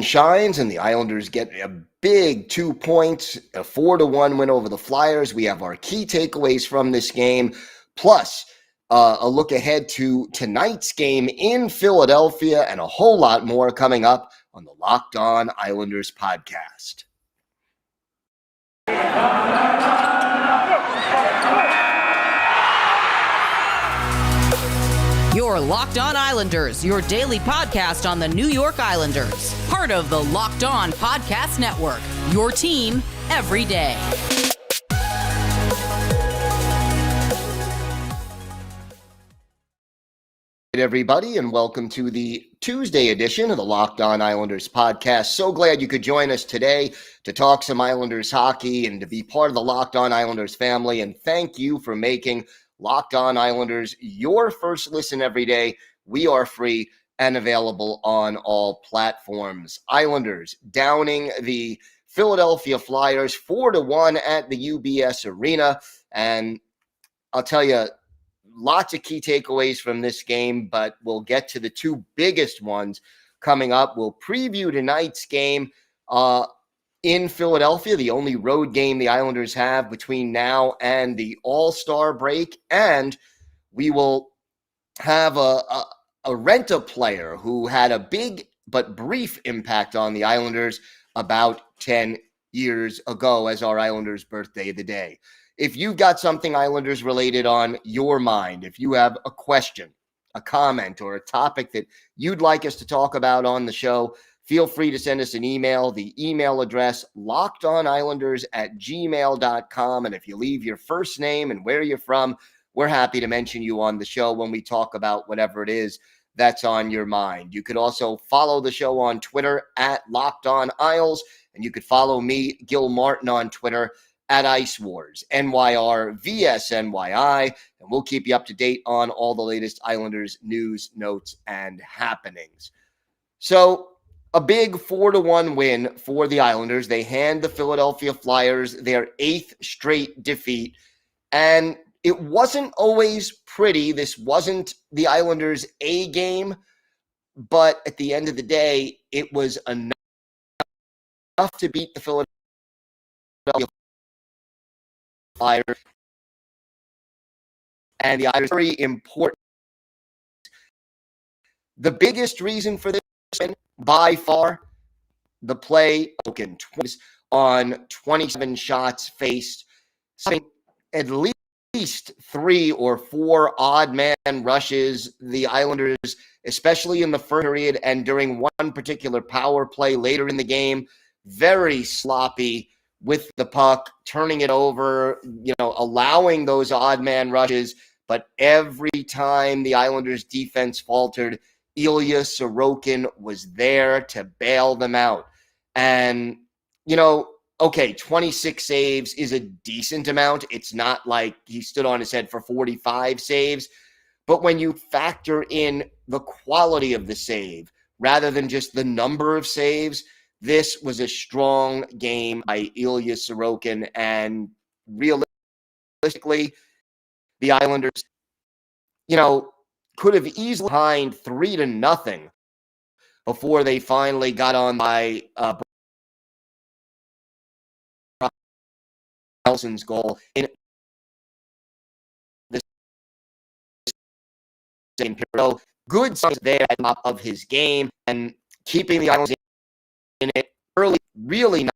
shines, and the Islanders get a big 2 points, a 4-1 win over the Flyers. We have our key takeaways from this game, plus a look ahead to tonight's game in Philadelphia, and a whole lot more coming up on the Locked On Islanders podcast. Your Locked On Islanders, your daily podcast on the New York Islanders. Part of the Locked On Podcast Network, your team every day. Hey everybody, and welcome to the Tuesday edition of the Locked On Islanders podcast. So glad you could join us today to talk some Islanders hockey and to be part of the Locked On Islanders family. And thank you for making Locked On Islanders your first listen every day. We are free and available on all platforms. Islanders downing the Philadelphia Flyers 4-1 at the UBS Arena. And I'll tell you, lots of key takeaways from this game, but we'll get to the two biggest ones coming up. We'll preview tonight's game in Philadelphia, the only road game the Islanders have between now and the All-Star break. And we will have a rent-a-player who had a big but brief impact on the Islanders about 10 years ago as our Islanders' birthday of the day. If you've got something Islanders related on your mind, if you have a question, a comment, or a topic that you'd like us to talk about on the show, feel free to send us an email. The email address, lockedonislanders@gmail.com. And if you leave your first name and where you're from, we're happy to mention you on the show when we talk about whatever it is that's on your mind. You could also follow the show on Twitter at LockedOnIsles, and you could follow me, Gil Martin, on Twitter at Ice Wars, NYRVSNYI, and we'll keep you up to date on all the latest Islanders news, notes, and happenings. So a big 4-1 win for the Islanders. They hand the Philadelphia Flyers their 8th straight defeat, and it wasn't always pretty. This wasn't the Islanders' A game, but at the end of the day, it was enough to beat the Philadelphia Flyers, and the Islanders very important. The biggest reason for this win, by far, the play on 27 shots faced, at least 3 or 4 odd man rushes. The Islanders, especially in the first period and during one particular power play later in the game, very sloppy with the puck, turning it over, allowing those odd man rushes. But every time the Islanders defense faltered, Ilya Sorokin was there to bail them out. And, 26 saves is a decent amount. It's not like he stood on his head for 45 saves. But when you factor in the quality of the save rather than just the number of saves, this was a strong game by Ilya Sorokin, and realistically, the Islanders, could have easily behind 3-0 before they finally got on by Nelson's goal in the same period. Good signs there at the top of his game and keeping the Islanders in it early, really not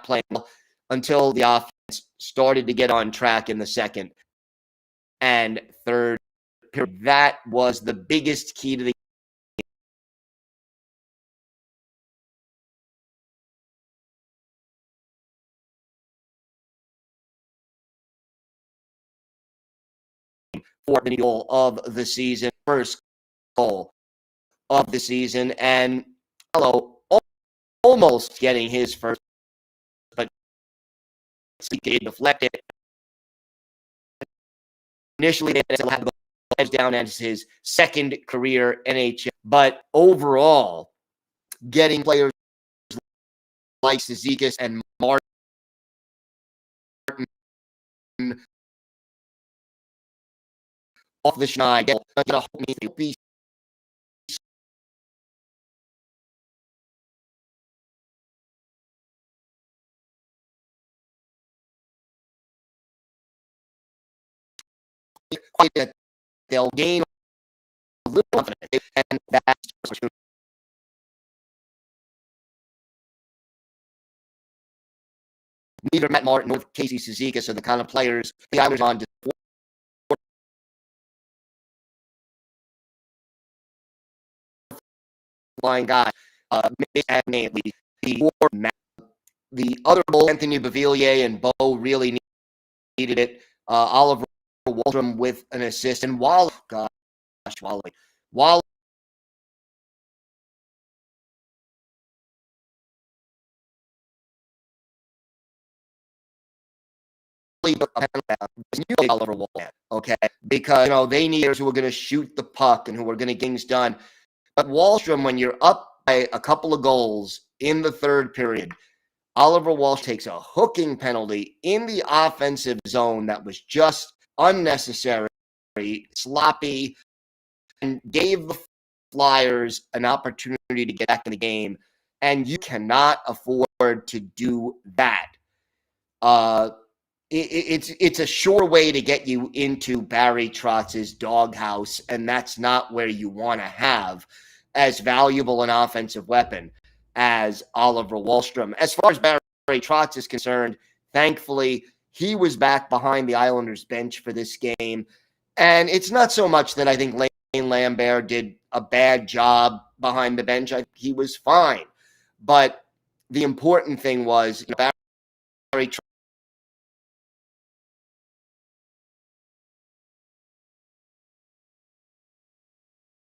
playing well until the offense started to get on track in the second and third period. That was the biggest key to the for the goal of the season, first goal of the season, and almost getting his first, but he did deflect it. Initially, they still had the edge down as his second career NHL, but overall, getting players like Cizikas and Martin off the schneid, be that they'll gain a little confidence. And that's neither Matt Martin nor Casey Cizikas are the kind of players the Islanders on line guy. The other goal, Anthony Beauvillier and Bo really needed it. Oliver Wahlstrom with an assist, and Wally Oliver Wahlstrom, okay, because they need players who are going to shoot the puck and who are going to get things done. But Wahlstrom, when you're up by a couple of goals in the third period, Oliver Wahlstrom takes a hooking penalty in the offensive zone that was just unnecessary, sloppy, and gave the Flyers an opportunity to get back in the game. And you cannot afford to do that. It's a sure way to get you into Barry Trotz's doghouse, and that's not where you want to have as valuable an offensive weapon as Oliver Wahlstrom. As far as Barry Trotz is concerned, thankfully, he was back behind the Islanders bench for this game. And it's not so much that I think Lane Lambert did a bad job behind the bench. He was fine. But the important thing was Barry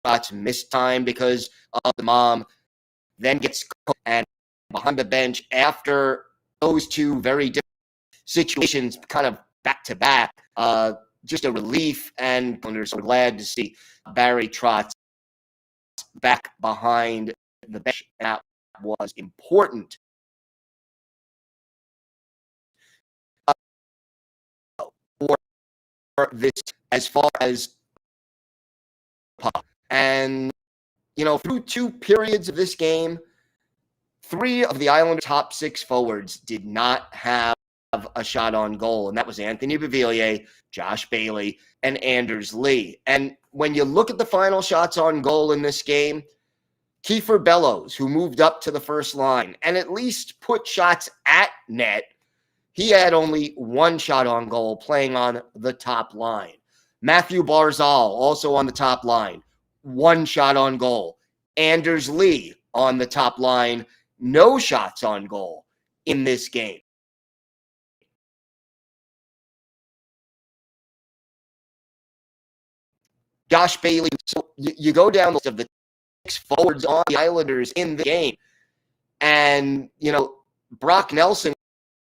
Trotz missed time because of the mom, then gets cooked and behind the bench after those two very different situations kind of back to back. Just a relief, and we're so glad to see Barry Trotz back behind the bench. That was important. For this, as far as and through two periods of this game, three of the Islanders' top six forwards did not have a shot on goal, and that was Anthony Beauvillier, Josh Bailey, and Anders Lee. And when you look at the final shots on goal in this game, Kiefer Bellows, who moved up to the first line and at least put shots at net, he had only one shot on goal playing on the top line. Matthew Barzal, also on the top line, one shot on goal. Anders Lee on the top line, no shots on goal in this game. Josh Bailey. So you go down the list of the six forwards on the Islanders in the game, and Brock Nelson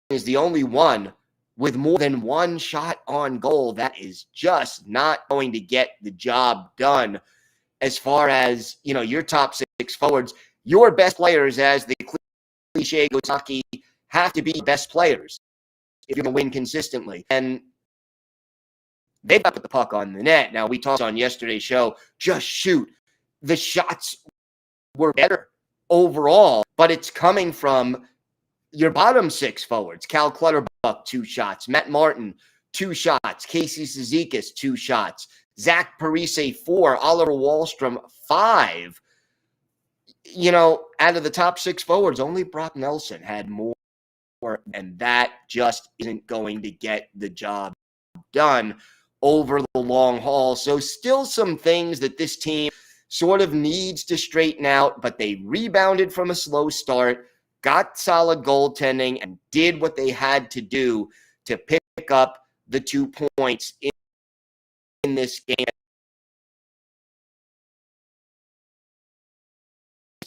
is the only one with more than one shot on goal. That is just not going to get the job done. As far as your top six forwards, your best players, as the cliche goes, hockey, have to be best players if you're going to win consistently. And they've got to put the puck on the net. Now, we talked on yesterday's show, just shoot. The shots were better overall, but it's coming from your bottom six forwards. Cal Clutterbuck, 2 shots. Matt Martin, 2 shots. Casey Cizikas, 2 shots. Zach Parise, 4. Oliver Wahlstrom, 5. Out of the top 6 forwards, only Brock Nelson had more, and that just isn't going to get the job done over the long haul. So still some things that this team sort of needs to straighten out, but they rebounded from a slow start, got solid goaltending, and did what they had to do to pick up the 2 points in this game.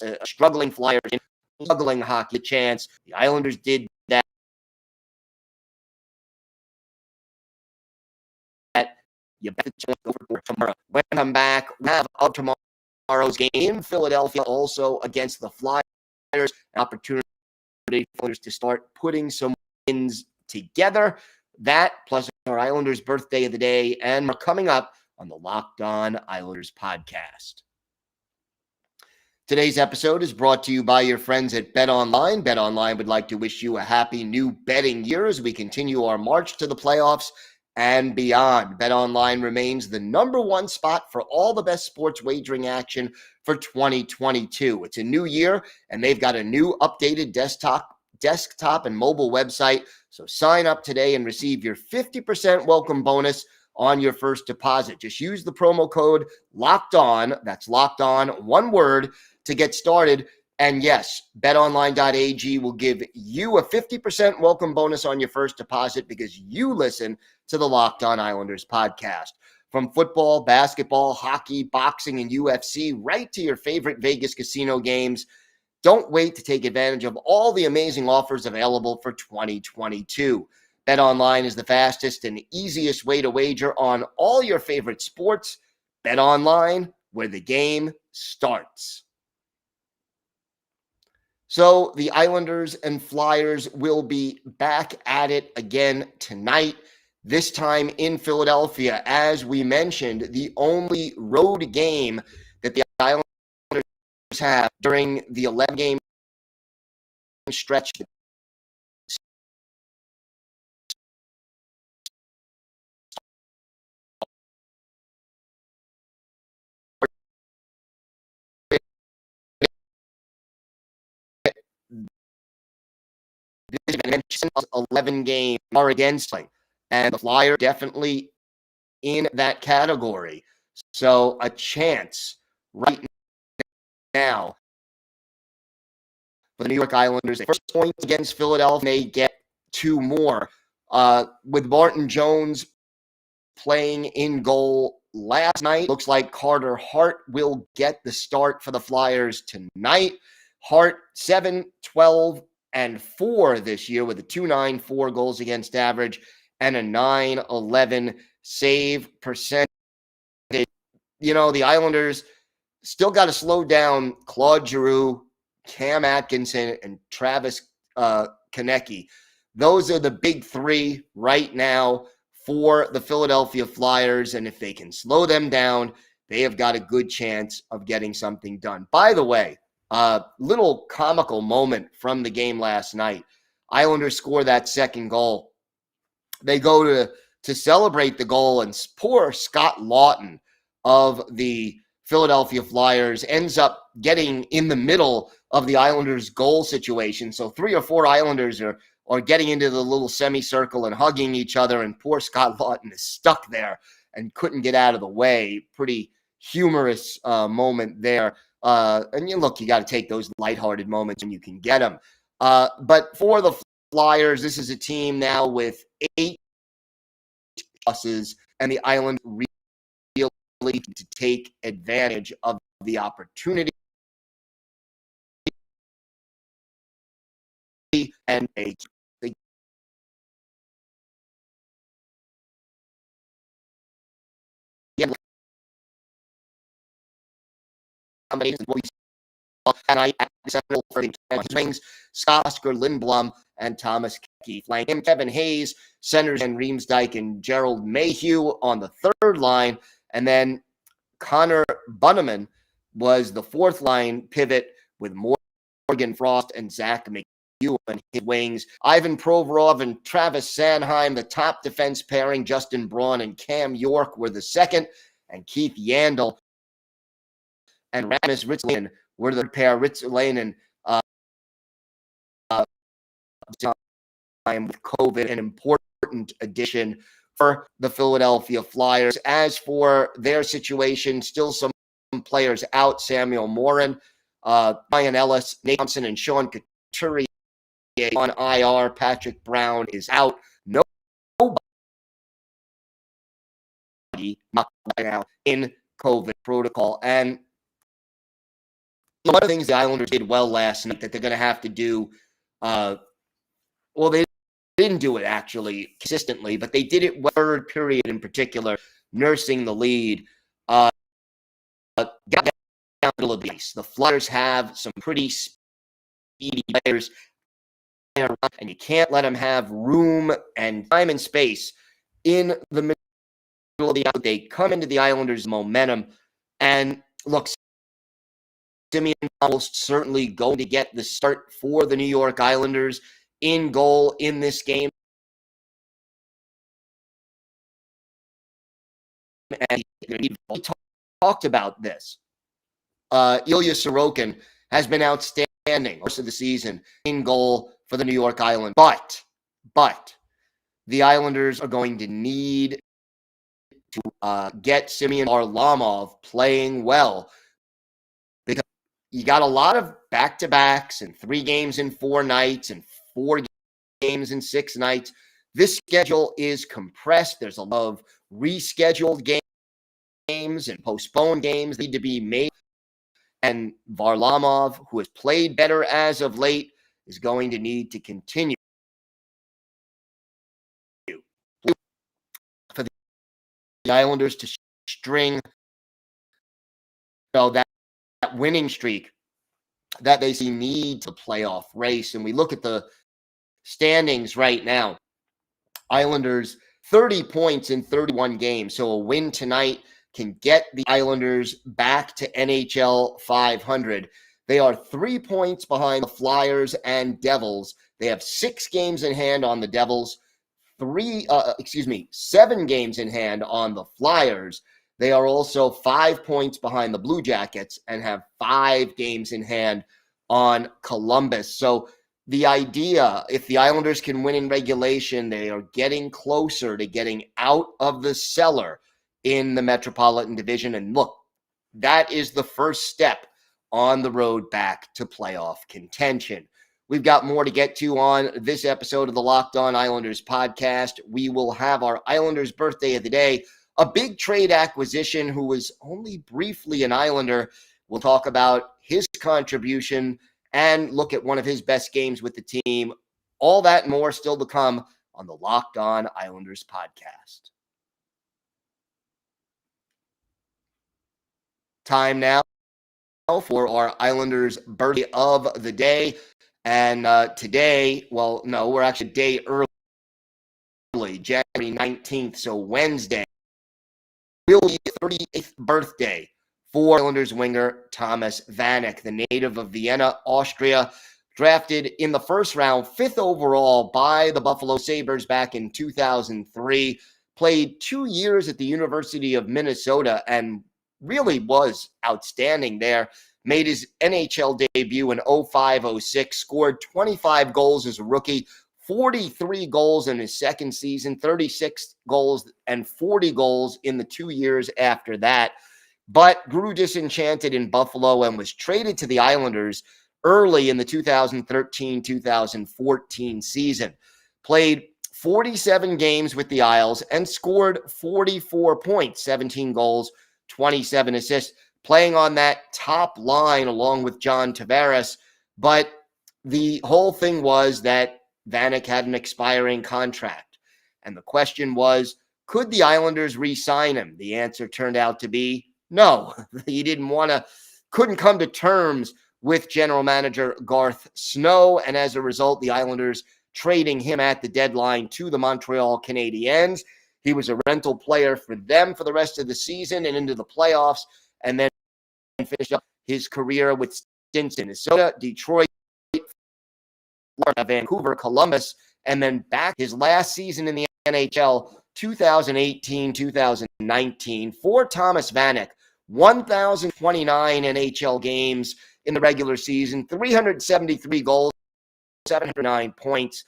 A struggling Flyers, struggling hockey chance. The Islanders did that. You bet the over tomorrow. When I come back, we have tomorrow's game in Philadelphia, also against the Flyers. An opportunity for us to start putting some wins together. That plus our Islanders birthday of the day, and we're coming up on the Locked On Islanders podcast. Today's episode is brought to you by your friends at BetOnline. BetOnline would like to wish you a happy new betting year as we continue our march to the playoffs and beyond. BetOnline remains the number one spot for all the best sports wagering action for 2022. It's a new year, and they've got a new updated desktop and mobile website. So sign up today and receive your 50% welcome bonus on your first deposit. Just use the promo code Locked On. That's Locked On, one word, to get started. And yes, betonline.ag will give you a 50% welcome bonus on your first deposit because you listen to the Locked On Islanders podcast. From football, basketball, hockey, boxing, and UFC, right to your favorite Vegas casino games. Don't wait to take advantage of all the amazing offers available for 2022. BetOnline is the fastest and easiest way to wager on all your favorite sports. BetOnline, where the game starts. So the Islanders and Flyers will be back at it again tonight, this time in Philadelphia. As we mentioned, the only road game that the Islanders have during the 11-game stretch this 11 game are against them, and the Flyers definitely in that category. So a chance right now for the New York Islanders. They first point against Philadelphia, they get two more. With Martin Jones playing in goal last night, looks like Carter Hart will get the start for the Flyers tonight. Hart 7, 12, and 4 this year with a 2.94 goals against average and a 9.11 save percentage. You know, the Islanders still got to slow down Claude Giroux, Cam Atkinson, and Travis Konecny. Those are the big three right now for the Philadelphia Flyers, and if they can slow them down, they have got a good chance of getting something done. By the way, little comical moment from the game last night. Islanders score that second goal. They go to celebrate the goal, and poor Scott Lawton of the Philadelphia Flyers ends up getting in the middle of the Islanders' goal situation. So 3 or 4 Islanders are getting into the little semicircle and hugging each other, and poor Scott Lawton is stuck there and couldn't get out of the way. Pretty humorous moment there. And you got to take those lighthearted moments when you can get them. But for the Flyers, this is a team now with 8 losses, and the Islanders really to take advantage of the opportunity and a combination of and I several for the Wings, Scott Oscar Lindblom and Thomas Keke. Flank him, Kevin Hayes, centers and Riemsdyk and Gerald Mayhew on the third line. And then Connor Bunneman was the fourth line pivot with Morgan Frost and Zach McHugh on his wings. Ivan Provorov and Travis Sanheim, the top defense pairing. Justin Braun and Cam York were the second. And Keith Yandel and Rasmus Ristolainen were the pair. Ristolainen time with COVID, an important addition for the Philadelphia Flyers. As for their situation, still some players out. Samuel Morin, Ryan Ellis, Nate Thompson, and Sean Couturier on IR. Patrick Brown is out. Nobody now in COVID protocol. And one of the things the Islanders did well last night that they're going to have to do, they didn't do it actually consistently, but they did it third period in particular, nursing the lead. Got down the middle of the ice. The Flyers have some pretty speedy players, and you can't let them have room and time and space in the middle of the ice. They come into the Islanders' momentum, and look, Simeon almost certainly going to get the start for the New York Islanders in goal in this game. and he talked about this. Ilya Sorokin has been outstanding most of the season in goal for the New York Islanders. But the Islanders are going to need to get Semyon Varlamov playing well, because you got a lot of back-to-backs and 3 games in 4 nights and 4 games in 6 nights. This schedule is compressed. There's a lot of rescheduled games and postponed games that need to be made. And Varlamov, who has played better as of late, is going to need to continue for the Islanders to string that winning streak that they see need to playoff race. And we look at the standings right now. Islanders 30 points in 31 games. So a win tonight can get the Islanders back to NHL 500. They are 3 points behind the Flyers and Devils. They have 6 games in hand on the Devils, 7 games in hand on the Flyers. They are also 5 points behind the Blue Jackets and have 5 games in hand on Columbus. So the idea, if the Islanders can win in regulation, they are getting closer to getting out of the cellar in the Metropolitan Division. And look, that is the first step on the road back to playoff contention. We've got more to get to on this episode of the Locked On Islanders podcast. We will have our Islanders birthday of the day, a big trade acquisition who was only briefly an Islander. We'll talk about his contribution and look at one of his best games with the team. All that and more still to come on the Locked On Islanders podcast. Time now for our Islanders birthday of the day. And today, we're actually a day early, January 19th, so Wednesday, really 38th birthday for Islanders winger Thomas Vanek, the native of Vienna, Austria, drafted in the first round, 5th overall by the Buffalo Sabres back in 2003, played 2 years at the University of Minnesota and really was outstanding there. Made his NHL debut in 05-06, scored 25 goals as a rookie, 43 goals in his second season, 36 goals and 40 goals in the 2 years after that, but grew disenchanted in Buffalo and was traded to the Islanders early in the 2013-2014 season. Played 47 games with the Isles and scored 44 points, 17 goals, 27 assists, playing on that top line along with John Tavares. But the whole thing was that Vanek had an expiring contract. And the question was, could the Islanders re-sign him? The answer turned out to be no. He couldn't come to terms with general manager Garth Snow. And as a result, the Islanders trading him at the deadline to the Montreal Canadiens. He was a rental player for them for the rest of the season and into the playoffs, and then finished up his career with stints in Minnesota, Detroit, Florida, Vancouver, Columbus, and then back his last season in the NHL, 2018-2019, for Thomas Vanek, 1,029 NHL games in the regular season, 373 goals, 709 points,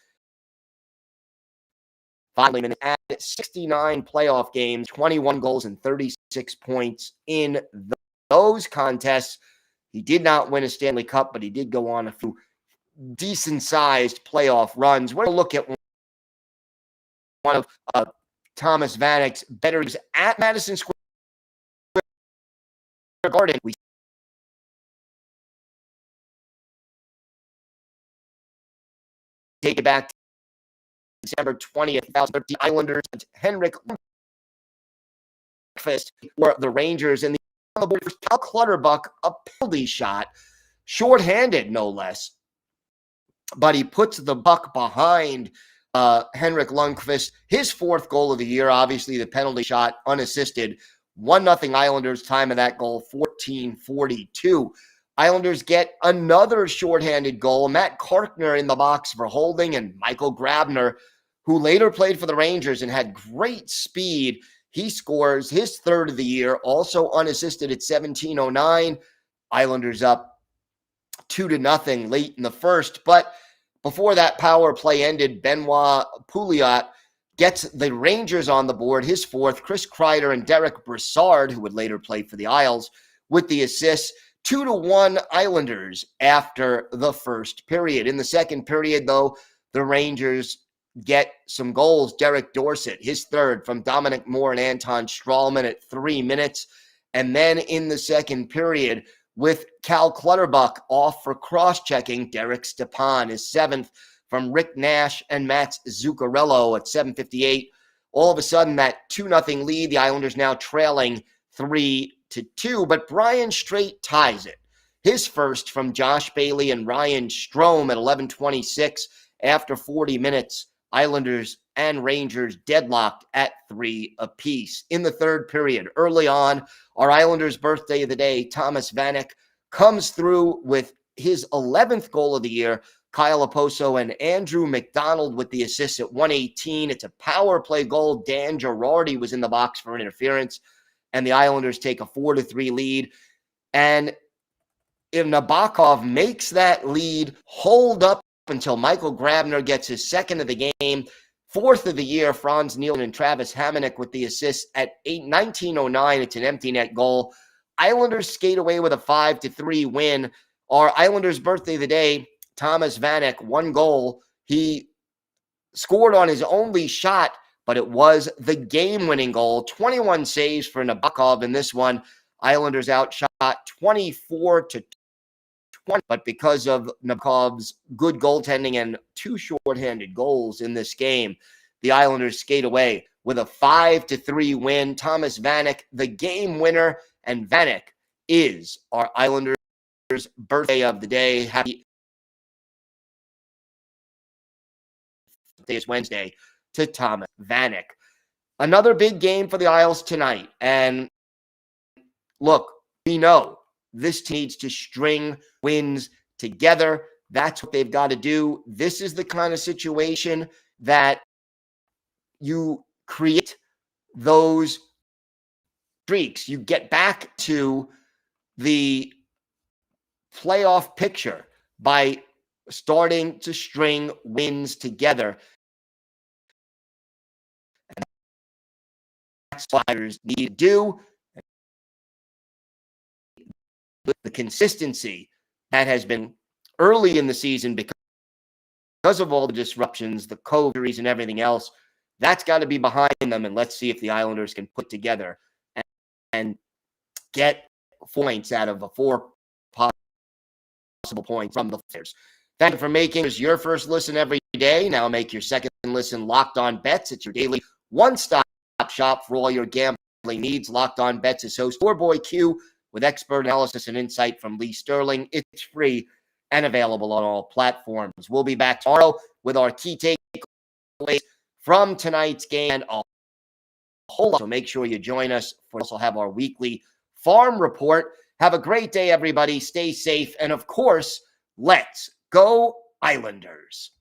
5 minutes at 69 playoff games, 21 goals and 36 points in those contests. He did not win a Stanley Cup, but he did go on a few decent-sized playoff runs. We're going to look at one of Thomas Vanek's better games at Madison Square Garden. We take it back to December 20th, 2013. Islanders, Henrik Lundqvist were the Rangers, and the board was Cal Clutterbuck, a penalty shot, shorthanded no less. But he puts the buck behind Henrik Lundqvist. His 4th goal of the year, obviously the penalty shot, unassisted. 1-0 Islanders, time of that goal, 14:42. Islanders get another shorthanded goal. Matt Karkner in the box for holding, and Michael Grabner, who later played for the Rangers and had great speed. He scores his third of the year, also unassisted at 17:09. Islanders up 2-0 late in the first. But before that power play ended, Benoit Pouliot gets the Rangers on the board, his fourth. Chris Kreider and Derek Brassard, who would later play for the Isles, with the assists. 2-1 Islanders after the first period. In the second period, though, the Rangers get some goals. Derek Dorsett, his third from Dominic Moore and Anton Strahlman at 3 minutes. And then in the second period, with Cal Clutterbuck off for cross-checking, Derek Stepan, his seventh from Rick Nash and Mats Zuccarello at 7:58. All of a sudden, that 2-0 lead, the Islanders now trailing 3-2, but Brian Straight ties it. His first from Josh Bailey and Ryan Strome at 11:26 after 40 minutes. Islanders and Rangers deadlocked at 3 apiece. In the third period, early on, our Islanders' birthday of the day, Thomas Vanek, comes through with his 11th goal of the year. Kyle Oposo and Andrew McDonald with the assist at 1:18. It's a power play goal. Dan Girardi was in the box for an interference, and the Islanders take a 4-3 lead. And if Nabokov makes that lead hold up until Michael Grabner gets his second of the game, fourth of the year, Franz Nielsen and Travis Hamonic with the assist at 19:09. It's an empty net goal. Islanders skate away with a 5-3 win. Our Islanders' birthday of the day, Thomas Vanek, 1 goal. He scored on his only shot, but it was the game-winning goal. 21 saves for Nabokov in this one. Islanders outshot 24-20, but because of Nabokov's good goaltending and 2 shorthanded goals in this game, the Islanders skate away with a 5-3 win. Thomas Vanek, the game winner, and Vanek is our Islanders' birthday of the day. Happy birthday is Wednesday to Thomas Vanek. Another big game for the Isles tonight. And look, we know this team needs to string wins together. That's what they've got to do. This is the kind of situation that you create those streaks. You get back to the playoff picture by starting to string wins together. And that's what Islanders need to do. The consistency that has been early in the season because of all the disruptions, the COVID injuries and everything else, that's got to be behind them. And let's see if the Islanders can put together and get points out of 4 possible points from the players. Thank you for making this your first listen every day. Now make your second listen Locked On Bets. It's your daily one-stop shop for all your gambling needs. Locked On Bets is host Boy Q with expert analysis and insight from Lee Sterling. It's free and available on all platforms. We'll be back tomorrow with our key takeaways from tonight's game and a whole lot. So make sure you join us. We also have our weekly farm report. Have a great day, everybody. Stay safe. And of course, let's go Islanders.